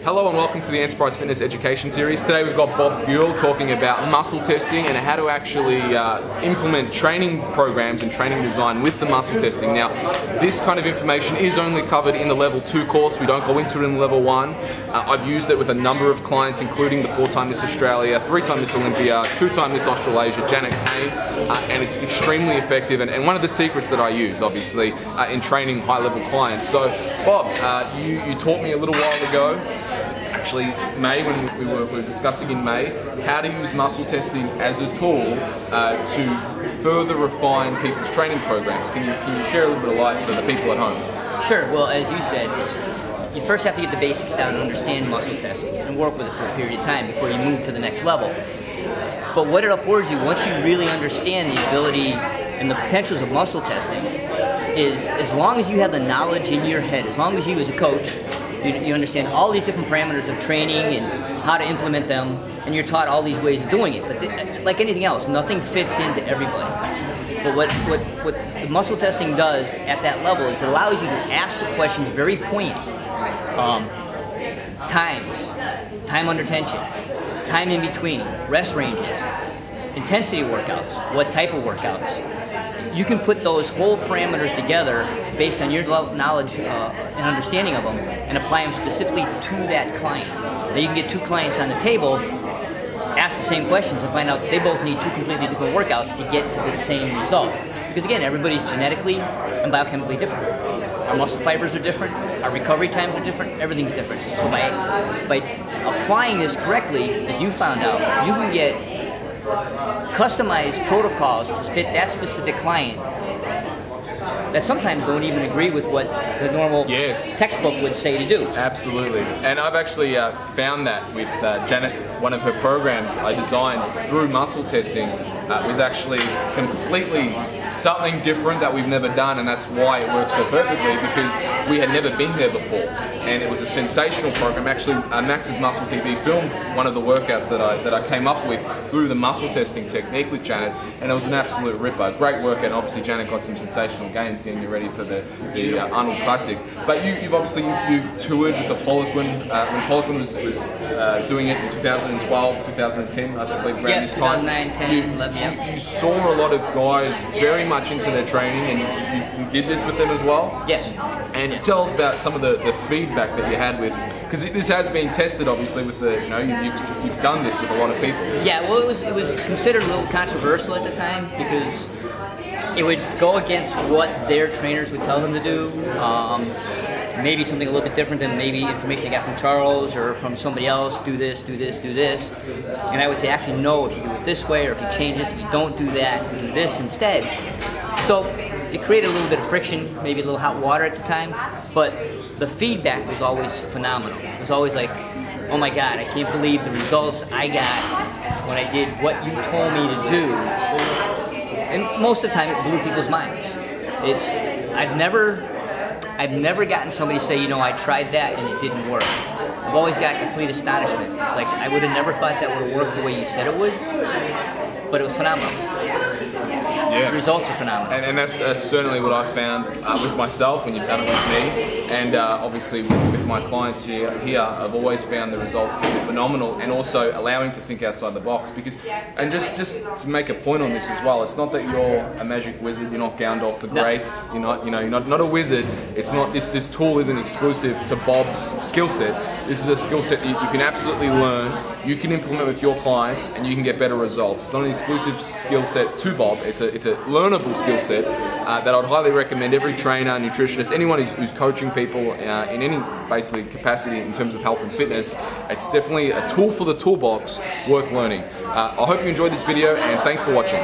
Hello and welcome to the Enterprise Fitness Education Series. Today we've got Bob Guiel talking about muscle testing and how to actually implement training programs and training design with the muscle testing. Now, this kind of information is only covered in the Level 2 course. We don't go into it in Level 1. I've used it with a number of clients, including the 4-time Miss Australia, 3-time Miss Olympia, 2-time Miss Australasia Janet Kane, and it's extremely effective and one of the secrets that I use, obviously, in training high-level clients. So, Bob, you taught me a little while ago, actually May, when we were discussing in May, how to use muscle testing as a tool to further refine people's training programs. Can you share a little bit of light for the people at home? Sure. Well, as you said, you first have to get the basics down and understand muscle testing and work with it for a period of time before you move to the next level. But what it affords you, once you really understand the ability and the potentials of muscle testing, is as long as you have the knowledge in your head, as long as you as a coach, you understand all these different parameters of training and how to implement them, and you're taught all these ways of doing it. But like anything else, nothing fits into everybody. But what the muscle testing does at that level is it allows you to ask the questions very poignant. Time under tension, time in between, rest ranges, intensity workouts, what type of workouts. You can put those whole parameters together based on your knowledge and understanding of them and apply them specifically to that client. Now you can get two clients on the table, ask the same questions and find out they both need two completely different workouts to get to the same result. Because again, everybody's genetically and biochemically different. Our muscle fibers are different, our recovery times are different, everything's different. So by applying this correctly, as you found out, you can get customized protocols to fit that specific client that sometimes don't even agree with what the normal textbook would say to do. Absolutely. And I've actually found that with Janet. One of her programs I designed through muscle testing was actually completely something different that we've never done, and that's why it works so perfectly, because we had never been there before. And it was a sensational program. Actually, Max's Muscle TV filmed one of the workouts that I came up with through the muscle testing technique with Janet, and it was an absolute ripper. Great workout, and obviously Janet got some sensational gains getting you ready for the Arnold Classic. But you've obviously toured with the Poliquin when Poliquin was doing it in 2012, 2010, I believe, around this time. 2009, 10, 11, yeah. You saw a lot of guys very much into their training, and you did this with them as well? Yes. And tell us about some of the feedback that you had with, because this has been tested obviously with the, you've done this with a lot of people. Yeah, well it was considered a little controversial at the time because it would go against what their trainers would tell them to do. Maybe something a little bit different than maybe information I got from Charles or from somebody else, do this, do this, do this. And I would say actually no, if you do it this way, or if you change this, if you don't do that, do this instead. So it created a little bit of friction, maybe a little hot water at the time, but the feedback was always phenomenal. It was always like, oh my God, I can't believe the results I got when I did what you told me to do. And most of the time it blew people's minds. I've never gotten somebody to say, I tried that and it didn't work. I've always got complete astonishment. It's like, I would have never thought that would have worked the way you said it would, but it was phenomenal. Yeah. The results are phenomenal. And that's certainly what I found with myself when you've done it with me, and obviously with my clients here, I've always found the results to be phenomenal, and also allowing to think outside the box. Because, and just to make a point on this as well, it's not that you're a magic wizard, you're not Gandalf the Great, no. You're not a wizard. It's not this tool isn't exclusive to Bob's skill set. This is a skill set that you can absolutely learn, you can implement with your clients, and you can get better results. It's not an exclusive skill set to Bob. It's a learnable skill set that I'd highly recommend every trainer, nutritionist, anyone who's coaching people in any basically capacity in terms of health and fitness. It's definitely a tool for the toolbox worth learning. I hope you enjoyed this video, and thanks for watching.